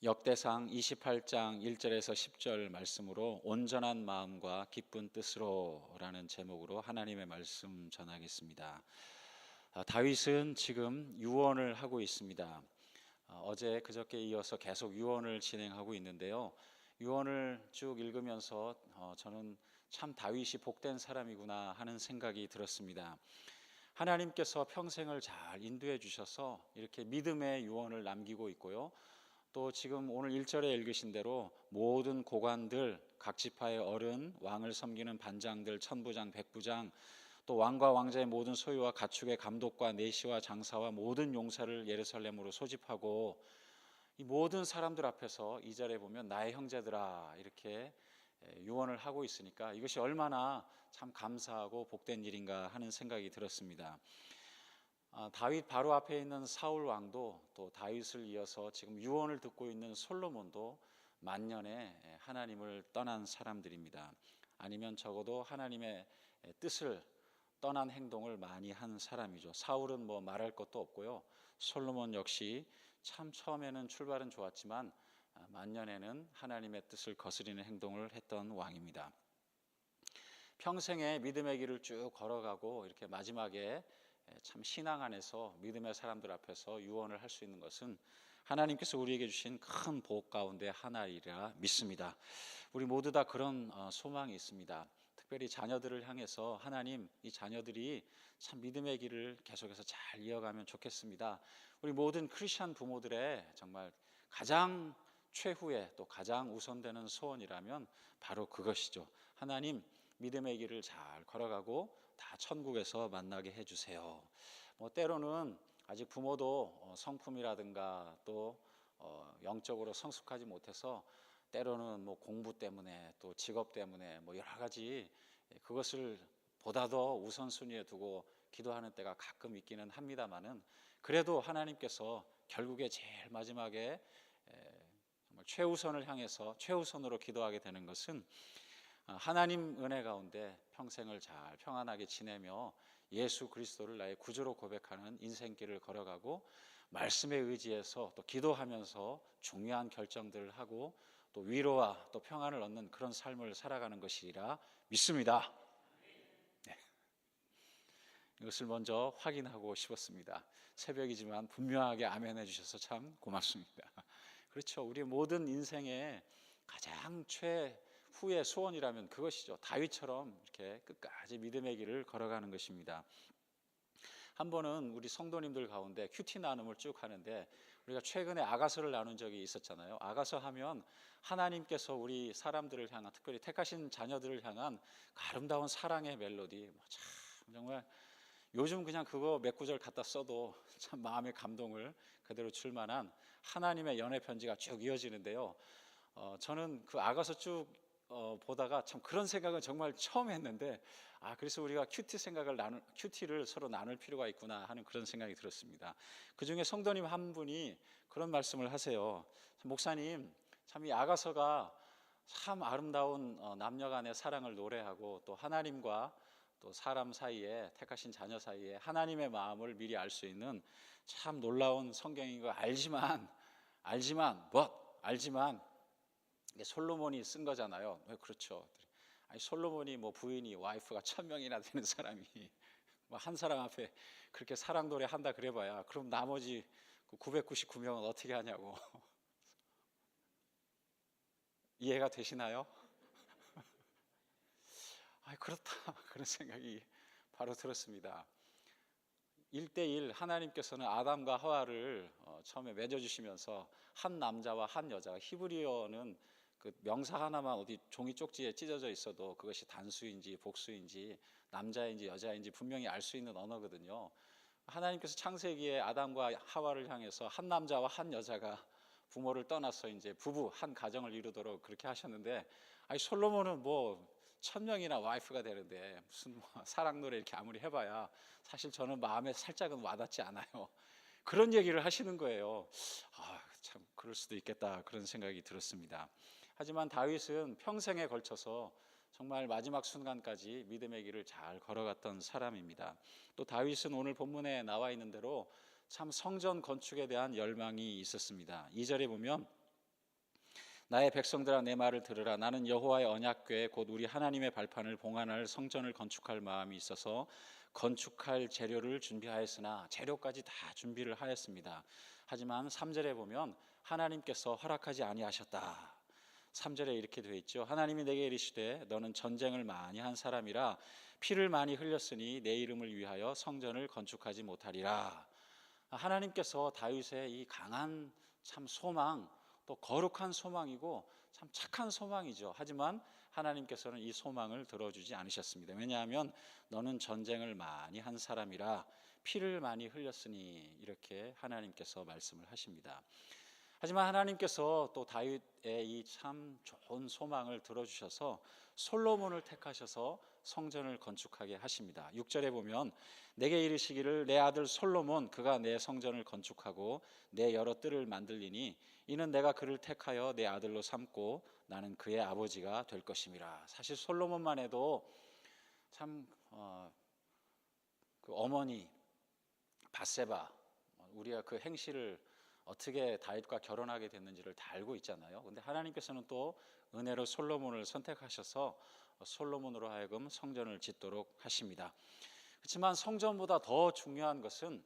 역대상 28장 1절에서 10절 말씀으로 온전한 마음과 기쁜 뜻으로 라는 제목으로 하나님의 말씀 전하겠습니다. 다윗은 지금 유언을 하고 있습니다. 어제 그저께 이어서 계속 유언을 진행하고 있는데요. 유언을 쭉 읽으면서 저는 참 다윗이 복된 사람이구나 하는 생각이 들었습니다. 하나님께서 평생을 잘 인도해 주셔서 이렇게 믿음의 유언을 남기고 있고요. 또 지금 오늘 1절에 읽으신 대로 모든 고관들, 각 지파의 어른, 왕을 섬기는 반장들, 천부장, 백부장, 또 왕과 왕자의 모든 소유와 가축의 감독과 내시와 장사와 모든 용사를 예루살렘으로 소집하고 이 모든 사람들 앞에서 2절에 보면 나의 형제들아 이렇게 유언을 하고 있으니까 이것이 얼마나 참 감사하고 복된 일인가 하는 생각이 들었습니다. 다윗 바로 앞에 있는 사울 왕도 또 다윗을 이어서 지금 유언을 듣고 있는 솔로몬도 만년에 하나님을 떠난 사람들입니다. 아니면 적어도 하나님의 뜻을 떠난 행동을 많이 한 사람이죠. 사울은 뭐 말할 것도 없고요. 솔로몬 역시 참 처음에는 출발은 좋았지만 만년에는 하나님의 뜻을 거스리는 행동을 했던 왕입니다. 평생의 믿음의 길을 쭉 걸어가고 이렇게 마지막에 참 신앙 안에서 믿음의 사람들 앞에서 유언을 할 수 있는 것은 하나님께서 우리에게 주신 큰 복 가운데 하나이라 믿습니다. 우리 모두 다 그런 소망이 있습니다. 특별히 자녀들을 향해서 하나님 이 자녀들이 참 믿음의 길을 계속해서 잘 이어가면 좋겠습니다. 우리 모든 크리스찬 부모들의 정말 가장 최후의 또 가장 우선되는 소원이라면 바로 그것이죠. 하나님 믿음의 길을 잘 걸어가고 다 천국에서 만나게 해주세요. 때로는 아직 부모도 성품이라든가 또 영적으로 성숙하지 못해서 때로는 공부 때문에 또 직업 때문에 여러 가지 그것을 보다 더 우선순위에 두고 기도하는 때가 가끔 있기는 합니다만은 그래도 하나님께서 결국에 제일 마지막에 정말 최우선을 향해서 최우선으로 기도하게 되는 것은 하나님 은혜 가운데 평생을 잘 평안하게 지내며 예수 그리스도를 나의 구주로 고백하는 인생길을 걸어가고 말씀에 의지해서 또 기도하면서 중요한 결정들을 하고 또 위로와 또 평안을 얻는 그런 삶을 살아가는 것이라 믿습니다. 네. 이것을 먼저 확인하고 싶었습니다. 새벽이지만 분명하게 아멘 해주셔서 참 고맙습니다. 그렇죠. 우리 모든 인생의 가장 최후의 소원이라면 그것이죠. 다윗처럼 이렇게 끝까지 믿음의 길을 걸어가는 것입니다. 한 번은 우리 성도님들 가운데 큐티 나눔을 쭉 하는데 우리가 최근에 아가서를 나눈 적이 있었잖아요. 아가서 하면 하나님께서 우리 사람들을 향한 특별히 택하신 자녀들을 향한 아름다운 사랑의 멜로디 참 정말 요즘 그냥 그거 몇 구절 갖다 써도 참 마음의 감동을 그대로 줄 만한 하나님의 연애 편지가 쭉 이어지는데요. 저는 그 아가서 쭉 보다가 참 그런 생각은 정말 처음 했는데 그래서 우리가 큐티를 서로 나눌 필요가 있구나 하는 그런 생각이 들었습니다. 그 중에 성도님 한 분이 그런 말씀을 하세요. 목사님 참 이 아가서가 참 아름다운 남녀 간의 사랑을 노래하고 또 하나님과 또 사람 사이에 택하신 자녀 사이에 하나님의 마음을 미리 알 수 있는 참 놀라운 성경인 거 알지만 이게 솔로몬이 쓴 거잖아요. 그렇죠. 아니 솔로몬이 부인이 와이프가 1000명이나 되는 사람이 한 사람 앞에 그렇게 사랑 노래 한다 그래봐야 그럼 나머지 999명은 어떻게 하냐고. 이해가 되시나요? 그렇다 그런 생각이 바로 들었습니다. 1대1 하나님께서는 아담과 하와를 처음에 맺어주시면서 한 남자와 한 여자, 히브리어는 그 명사 하나만 어디 종이 쪽지에 찢어져 있어도 그것이 단수인지 복수인지 남자인지 여자인지 분명히 알 수 있는 언어거든요. 하나님께서 창세기에 아담과 하와를 향해서 한 남자와 한 여자가 부모를 떠나서 이제 부부 한 가정을 이루도록 그렇게 하셨는데 솔로몬은 1000명이나 와이프가 되는데 무슨 사랑 노래 이렇게 아무리 해봐야 사실 저는 마음에 살짝은 와닿지 않아요. 그런 얘기를 하시는 거예요. 참 그럴 수도 있겠다 그런 생각이 들었습니다. 하지만 다윗은 평생에 걸쳐서 정말 마지막 순간까지 믿음의 길을 잘 걸어갔던 사람입니다. 또 다윗은 오늘 본문에 나와 있는 대로 참 성전 건축에 대한 열망이 있었습니다. 2절에 보면 나의 백성들아 내 말을 들으라. 나는 여호와의 언약궤 곧 우리 하나님의 발판을 봉안할 성전을 건축할 마음이 있어서 건축할 재료를 준비하였으나, 재료까지 다 준비를 하였습니다. 하지만 3절에 보면 하나님께서 허락하지 아니하셨다. 3절에 이렇게 되어 있죠. 하나님이 내게 이르시되 너는 전쟁을 많이 한 사람이라 피를 많이 흘렸으니 내 이름을 위하여 성전을 건축하지 못하리라. 하나님께서 다윗의 이 강한 참 소망, 또 거룩한 소망이고 참 착한 소망이죠. 하지만 하나님께서는 이 소망을 들어주지 않으셨습니다. 왜냐하면 너는 전쟁을 많이 한 사람이라 피를 많이 흘렸으니, 이렇게 하나님께서 말씀을 하십니다. 하지만 하나님께서 또 다윗의 이 참 좋은 소망을 들어주셔서 솔로몬을 택하셔서 성전을 건축하게 하십니다. 6절에 보면 내게 이르시기를 내 아들 솔로몬 그가 내 성전을 건축하고 내 여러 뜰을 만들리니 이는 내가 그를 택하여 내 아들로 삼고 나는 그의 아버지가 될 것임이라. 사실 솔로몬만 해도 참 그 어머니 밧세바, 우리가 그 행실을 어떻게 다윗과 결혼하게 됐는지를 다 알고 있잖아요. 근데 하나님께서는 또 은혜로 솔로몬을 선택하셔서 솔로몬으로 하여금 성전을 짓도록 하십니다. 그렇지만 성전보다 더 중요한 것은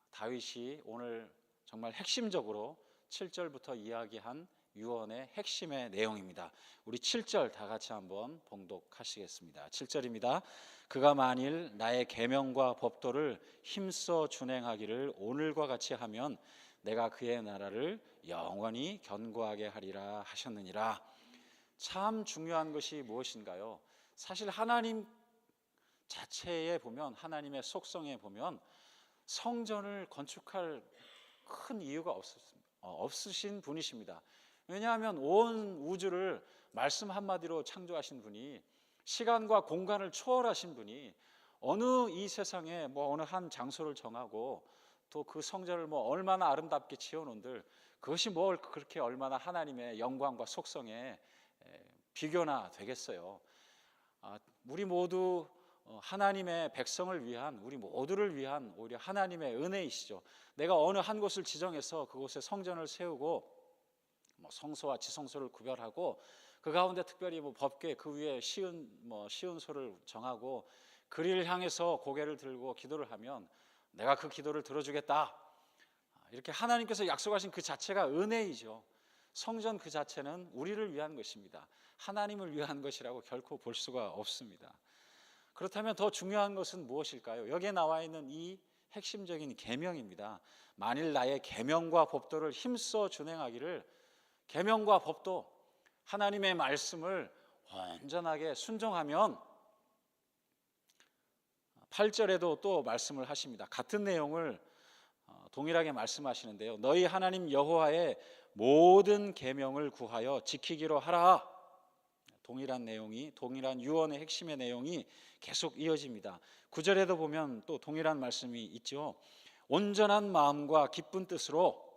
다윗이 오늘 정말 핵심적으로 7절부터 이야기한 유언의 핵심의 내용입니다. 우리 7절 다 같이 한번 봉독하시겠습니다. 7절입니다. 그가 만일 나의 계명과 법도를 힘써 준행하기를 오늘과 같이 하면 내가 그의 나라를 영원히 견고하게 하리라 하셨느니라. 참 중요한 것이 무엇인가요? 사실 하나님 자체에 보면, 하나님의 속성에 보면 성전을 건축할 큰 이유가 없으신 분이십니다. 왜냐하면 온 우주를 말씀 한마디로 창조하신 분이, 시간과 공간을 초월하신 분이 어느 이 세상에 어느 한 장소를 정하고 또 그 성전을 얼마나 아름답게 지어놓은들, 그것이 그렇게 얼마나 하나님의 영광과 속성에 비교나 되겠어요. 우리 모두 하나님의 백성을 위한, 우리 모두를 위한 오히려 하나님의 은혜이시죠. 내가 어느 한 곳을 지정해서 그곳에 성전을 세우고 성소와 지성소를 구별하고 그 가운데 특별히 법궤 그 위에 시은소를 정하고 그리를 향해서 고개를 들고 기도를 하면 내가 그 기도를 들어주겠다, 이렇게 하나님께서 약속하신 그 자체가 은혜이죠. 성전 그 자체는 우리를 위한 것입니다. 하나님을 위한 것이라고 결코 볼 수가 없습니다. 그렇다면 더 중요한 것은 무엇일까요? 여기에 나와 있는 이 핵심적인 계명입니다. 만일 나의 계명과 법도를 힘써 준행하기를, 계명과 법도, 하나님의 말씀을 온전하게 순종하면, 8절에도 또 말씀을 하십니다. 같은 내용을 동일하게 말씀하시는데요. 너희 하나님 여호와의 모든 계명을 구하여 지키기로 하라. 동일한 내용이, 동일한 유언의 핵심의 내용이 계속 이어집니다. 9절에도 보면 또 동일한 말씀이 있죠. 온전한 마음과 기쁜 뜻으로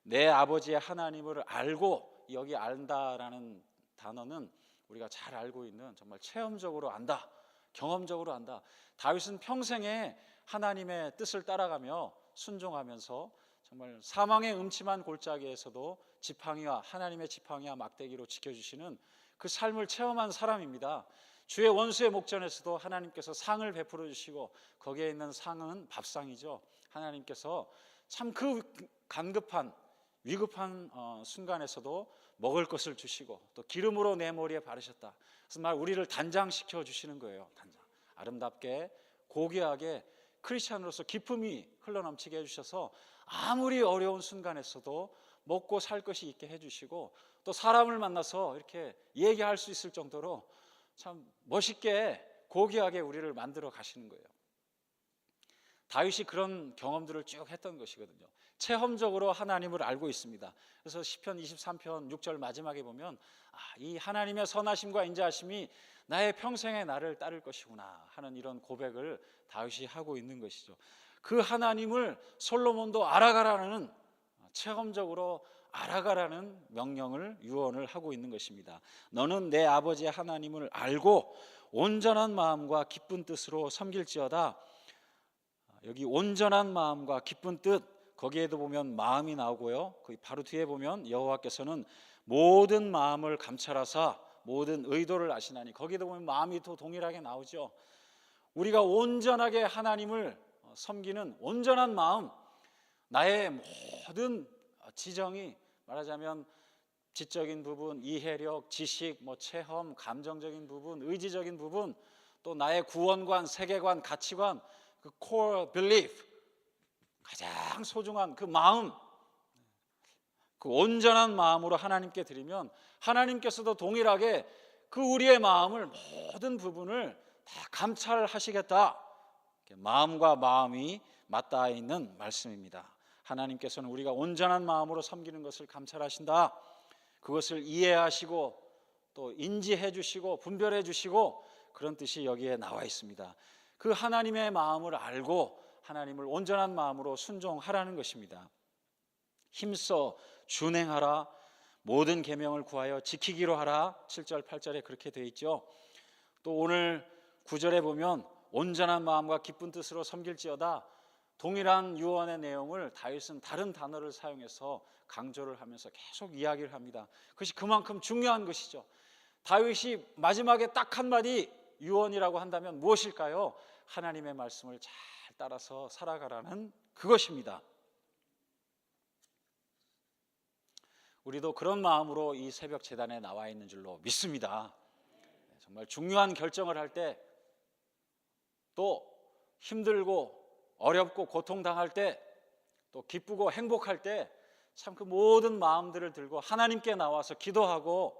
내 아버지의 하나님을 알고, 여기 안다라는 단어는 우리가 잘 알고 있는, 정말 체험적으로 안다, 경험적으로 안다. 다윗은 평생에 하나님의 뜻을 따라가며 순종하면서 정말 사망의 음침한 골짜기에서도 지팡이와, 하나님의 지팡이와 막대기로 지켜주시는 그 삶을 체험한 사람입니다. 주의 원수의 목전에서도 하나님께서 상을 베풀어 주시고, 거기에 있는 상은 밥상이죠. 하나님께서 참 그 간급한 위급한 순간에서도 먹을 것을 주시고 또 기름으로 내 머리에 바르셨다. 그래서 우리를 단장시켜 주시는 거예요. 단장. 아름답게 고귀하게 크리스찬으로서 기쁨이 흘러넘치게 해주셔서 아무리 어려운 순간에서도 먹고 살 것이 있게 해주시고, 또 사람을 만나서 이렇게 얘기할 수 있을 정도로 참 멋있게 고귀하게 우리를 만들어 가시는 거예요. 다윗이 그런 경험들을 쭉 했던 것이거든요. 체험적으로 하나님을 알고 있습니다. 그래서 시편 23편 6절 마지막에 보면 이 하나님의 선하심과 인자하심이 나의 평생에 나를 따를 것이구나 하는 이런 고백을 다윗이 하고 있는 것이죠. 그 하나님을 솔로몬도 알아가라는, 체험적으로 알아가라는 명령을, 유언을 하고 있는 것입니다. 너는 내 아버지의 하나님을 알고 온전한 마음과 기쁜 뜻으로 섬길지어다. 여기 온전한 마음과 기쁜 뜻, 거기에도 보면 마음이 나오고요. 그 바로 뒤에 보면 여호와께서는 모든 마음을 감찰하사 모든 의도를 아시나니, 거기에도 보면 마음이 또 동일하게 나오죠. 우리가 온전하게 하나님을 섬기는 온전한 마음, 나의 모든 지정이, 말하자면 지적인 부분, 이해력, 지식, 체험, 감정적인 부분, 의지적인 부분, 또 나의 구원관, 세계관, 가치관, 그 core belief, 가장 소중한 그 마음, 그 온전한 마음으로 하나님께 드리면 하나님께서도 동일하게 그 우리의 마음을, 모든 부분을 다 감찰하시겠다. 마음과 마음이 맞닿아 있는 말씀입니다. 하나님께서는 우리가 온전한 마음으로 섬기는 것을 감찰하신다. 그것을 이해하시고 또 인지해 주시고 분별해 주시고, 그런 뜻이 여기에 나와 있습니다. 그 하나님의 마음을 알고 하나님을 온전한 마음으로 순종하라는 것입니다. 힘써 준행하라, 모든 계명을 구하여 지키기로 하라. 7절 8절에 그렇게 되어 있죠. 또 오늘 9절에 보면 온전한 마음과 기쁜 뜻으로 섬길지어다, 동일한 유언의 내용을 다윗은 다른 단어를 사용해서 강조를 하면서 계속 이야기를 합니다. 그것이 그만큼 중요한 것이죠. 다윗이 마지막에 딱 한마디 유언이라고 한다면 무엇일까요? 하나님의 말씀을 잘 따라서 살아가라는 그것입니다. 우리도 그런 마음으로 이 새벽 제단에 나와 있는 줄로 믿습니다. 정말 중요한 결정을 할 때, 또 힘들고 어렵고 고통당할 때, 또 기쁘고 행복할 때, 참 그 모든 마음들을 들고 하나님께 나와서 기도하고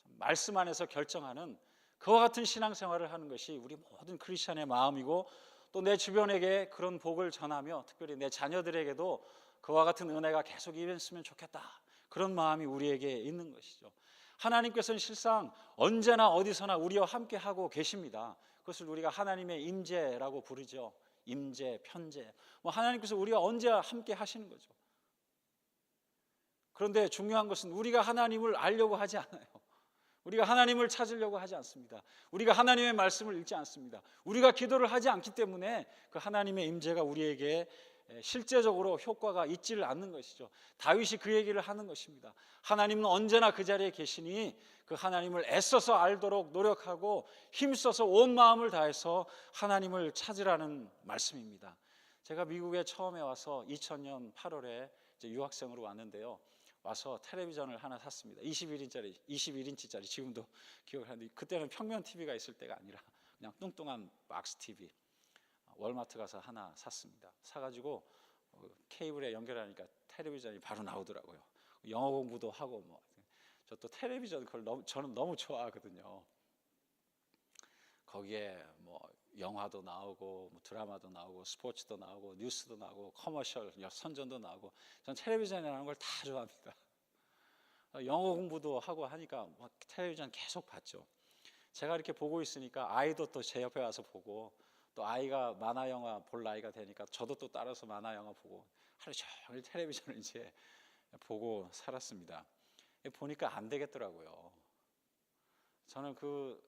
말씀 안에서 결정하는 그와 같은 신앙생활을 하는 것이 우리 모든 크리스천의 마음이고, 또 내 주변에게 그런 복을 전하며 특별히 내 자녀들에게도 그와 같은 은혜가 계속 임했으면 좋겠다, 그런 마음이 우리에게 있는 것이죠. 하나님께서는 실상 언제나 어디서나 우리와 함께 하고 계십니다. 그것을 우리가 하나님의 임재라고 부르죠. 임재, 편재, 하나님께서 우리와 언제 함께 하시는 거죠. 그런데 중요한 것은 우리가 하나님을 알려고 하지 않아요. 우리가 하나님을 찾으려고 하지 않습니다. 우리가 하나님의 말씀을 읽지 않습니다. 우리가 기도를 하지 않기 때문에 그 하나님의 임재가 우리에게 실제적으로 효과가 있지를 않는 것이죠. 다윗이 그 얘기를 하는 것입니다. 하나님은 언제나 그 자리에 계시니 그 하나님을 애써서 알도록 노력하고 힘써서 온 마음을 다해서 하나님을 찾으라는 말씀입니다. 제가 미국에 처음에 와서 2000년 8월에 이제 유학생으로 왔는데요. 와서 텔레비전을 하나 샀습니다. 21인치짜리 지금도 기억을 하는데, 그때는 평면 TV가 있을 때가 아니라 그냥 뚱뚱한 박스 TV. 월마트 가서 하나 샀습니다. 사가지고 케이블에 연결하니까 텔레비전이 바로 나오더라고요. 영어 공부도 하고 저 또 텔레비전 저는 너무 좋아하거든요. 거기에 영화도 나오고 드라마도 나오고 스포츠도 나오고 뉴스도 나오고 커머셜 선전도 나오고, 전 텔레비전에 나오는 걸 다 좋아합니다. 영어 공부도 하고 하니까 텔레비전 계속 봤죠. 제가 이렇게 보고 있으니까 아이도 또 제 옆에 와서 보고, 또 아이가 만화 영화 볼 나이가 되니까 저도 또 따라서 만화 영화 보고 하루 종일 텔레비전을 이제 보고 살았습니다. 보니까 안 되겠더라고요. 저는 그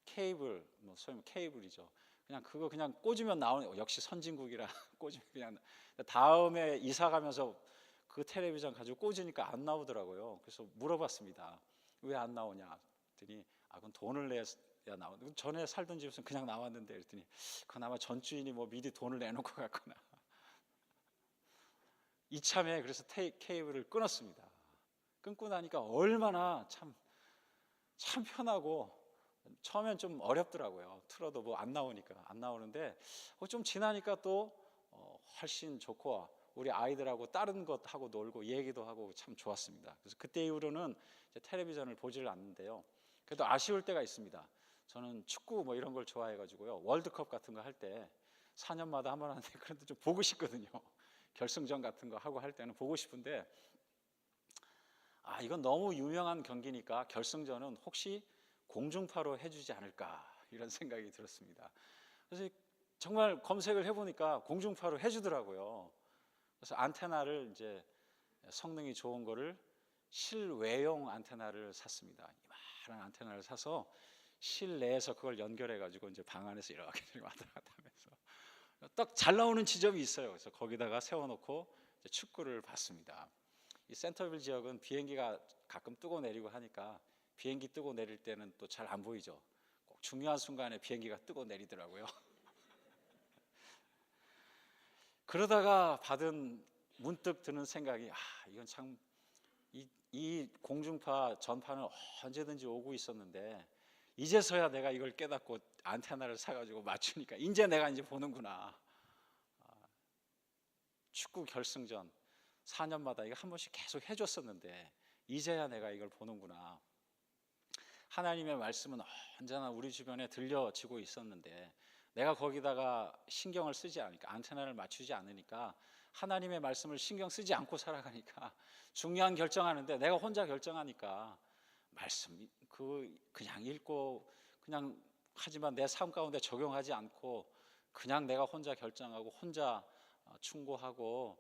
케이블, 소위 케이블이죠. 그냥 꽂으면 나오는, 역시 선진국이라 꽂으면 그냥. 다음에 이사 가면서 그 텔레비전 가지고 꽂으니까 안 나오더라고요. 그래서 물어봤습니다. 왜 안 나오냐 했더니, 그건 돈을 내야 나오는데, 전에 살던 집에서는 그냥 나왔는데, 그랬더니 그건 아마 전 주인이 미리 돈을 내놓고 갔거나. 이참에 그래서 케이블을 끊었습니다. 끊고 나니까 얼마나 참 편하고, 처음엔 좀 어렵더라고요. 틀어도 안 나오니까. 안 나오는데 좀 지나니까 또 훨씬 좋고, 우리 아이들하고 다른 것하고 놀고 얘기도 하고 참 좋았습니다. 그래서 그때 이후로는 이제 텔레비전을 보지를 않는데요. 그래도 아쉬울 때가 있습니다. 저는 축구 이런 걸 좋아해가지고요. 월드컵 같은 거 할 때 4년마다 한 번 하는데, 그래도 좀 보고 싶거든요. 결승전 같은 거 하고 할 때는 보고 싶은데, 이건 너무 유명한 경기니까 결승전은 혹시 공중파로 해주지 않을까, 이런 생각이 들었습니다. 그래서 정말 검색을 해보니까 공중파로 해주더라고요. 그래서 안테나를 이제 성능이 좋은 거를 실외용 안테나를 샀습니다. 이만한 안테나를 사서 실내에서 그걸 연결해가지고 이제 방 안에서 이렇게 왔다 갔다 하면서 딱 잘 나오는 지점이 있어요. 그래서 거기다가 세워놓고 이제 축구를 봤습니다. 이 센터빌 지역은 비행기가 가끔 뜨고 내리고 하니까 비행기 뜨고 내릴 때는 또 잘 안 보이죠. 꼭 중요한 순간에 비행기가 뜨고 내리더라고요. 그러다가 문득 드는 생각이, 이건 참, 이 공중파 전파는 언제든지 오고 있었는데 이제서야 내가 이걸 깨닫고 안테나를 사가지고 맞추니까 이제 내가 보는구나. 축구 결승전 4년마다 이거 한 번씩 계속 해줬었는데 이제야 내가 이걸 보는구나. 하나님의 말씀은 언제나 우리 주변에 들려지고 있었는데 내가 거기다가 신경을 쓰지 않으니까, 안테나를 맞추지 않으니까, 하나님의 말씀을 신경 쓰지 않고 살아가니까, 중요한 결정하는데 내가 혼자 결정하니까 말씀 그냥 읽고 그냥 하지만 내 삶 가운데 적용하지 않고 그냥 내가 혼자 결정하고 혼자 충고하고,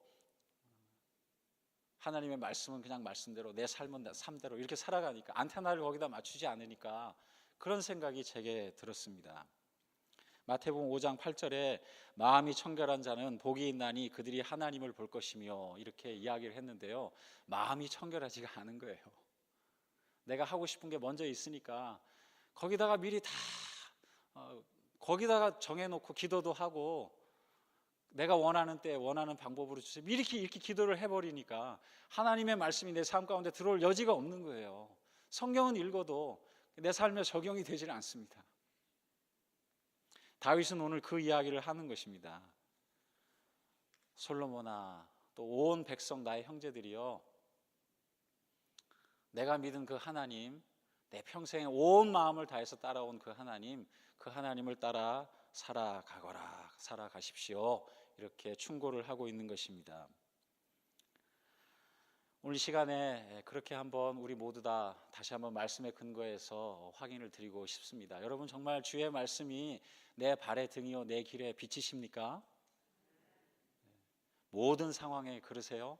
하나님의 말씀은 그냥 말씀대로, 내 삶은 내 삶대로 이렇게 살아가니까, 안테나를 거기다 맞추지 않으니까 그런 생각이 제게 들었습니다. 마태복음 5장 8절에 마음이 청결한 자는 복이 있나니 그들이 하나님을 볼 것이며, 이렇게 이야기를 했는데요, 마음이 청결하지가 않은 거예요. 내가 하고 싶은 게 먼저 있으니까 거기다가 미리 다 거기다가 정해놓고 기도도 하고, 내가 원하는 때 원하는 방법으로 주세요, 이렇게 기도를 해버리니까 하나님의 말씀이 내 삶 가운데 들어올 여지가 없는 거예요. 성경은 읽어도 내 삶에 적용이 되질 않습니다. 다윗은 오늘 그 이야기를 하는 것입니다. 솔로몬아, 또 온 백성 나의 형제들이여, 내가 믿은 그 하나님, 내 평생에 온 마음을 다해서 따라온 그 하나님을 따라 살아가십시오. 이렇게 충고를 하고 있는 것입니다. 오늘 시간에 그렇게 한번 우리 모두 다 다시 한번 말씀의 근거에서 확인을 드리고 싶습니다. 여러분, 정말 주의 말씀이 내 발의 등이요 내 길의 빛이십니까? 모든 상황에 그러세요?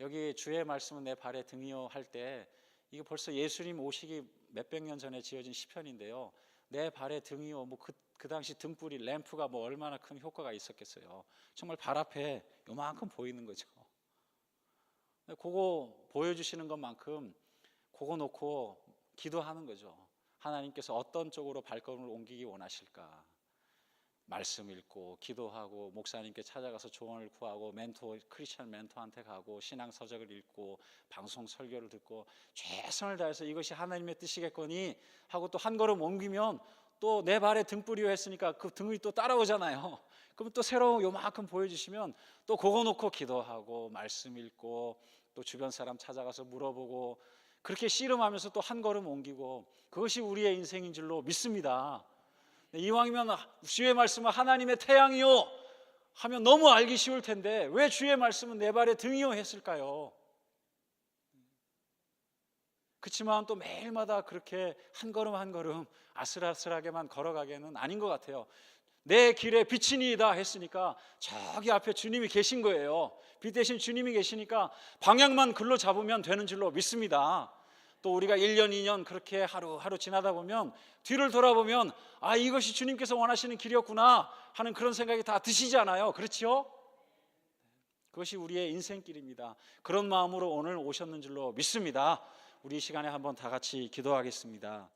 여기 주의 말씀은 내 발의 등이요 할 때, 이게 벌써 예수님 오시기 몇백 년 전에 지어진 시편인데요, 내 발의 등이요, 그 당시 등불이, 램프가 얼마나 큰 효과가 있었겠어요. 정말 발 앞에 요만큼 보이는 거죠. 그거 보여주시는 것만큼 그거 놓고 기도하는 거죠. 하나님께서 어떤 쪽으로 발걸음을 옮기기 원하실까? 말씀 읽고 기도하고, 목사님께 찾아가서 조언을 구하고, 크리스천 멘토한테 가고, 신앙 서적을 읽고, 방송 설교를 듣고, 최선을 다해서 이것이 하나님의 뜻이겠거니 하고 또 한 걸음 옮기면 또 내 발에 등불이요 했으니까 그 등이 또 따라오잖아요. 그럼 또 새로운 요만큼 보여주시면 또 그거 놓고 기도하고, 말씀 읽고, 또 주변 사람 찾아가서 물어보고, 그렇게 씨름하면서 또 한 걸음 옮기고, 그것이 우리의 인생인 줄로 믿습니다. 이왕이면 주의 말씀은 하나님의 태양이요 하면 너무 알기 쉬울 텐데 왜 주의 말씀은 내 발의 등이요 했을까요? 그렇지만 또 매일마다 그렇게 한 걸음 한 걸음 아슬아슬하게만 걸어가기는 아닌 것 같아요. 내 길에 빛이니이다 했으니까 저기 앞에 주님이 계신 거예요. 빛 대신 주님이 계시니까 방향만 글로 잡으면 되는 줄로 믿습니다. 또 우리가 1년 2년 그렇게 하루하루 지나다 보면 뒤를 돌아보면 이것이 주님께서 원하시는 길이었구나 하는 그런 생각이 다 드시잖아요. 그렇지요? 그것이 우리의 인생길입니다. 그런 마음으로 오늘 오셨는 줄로 믿습니다. 우리 이 시간에 한번 다 같이 기도하겠습니다.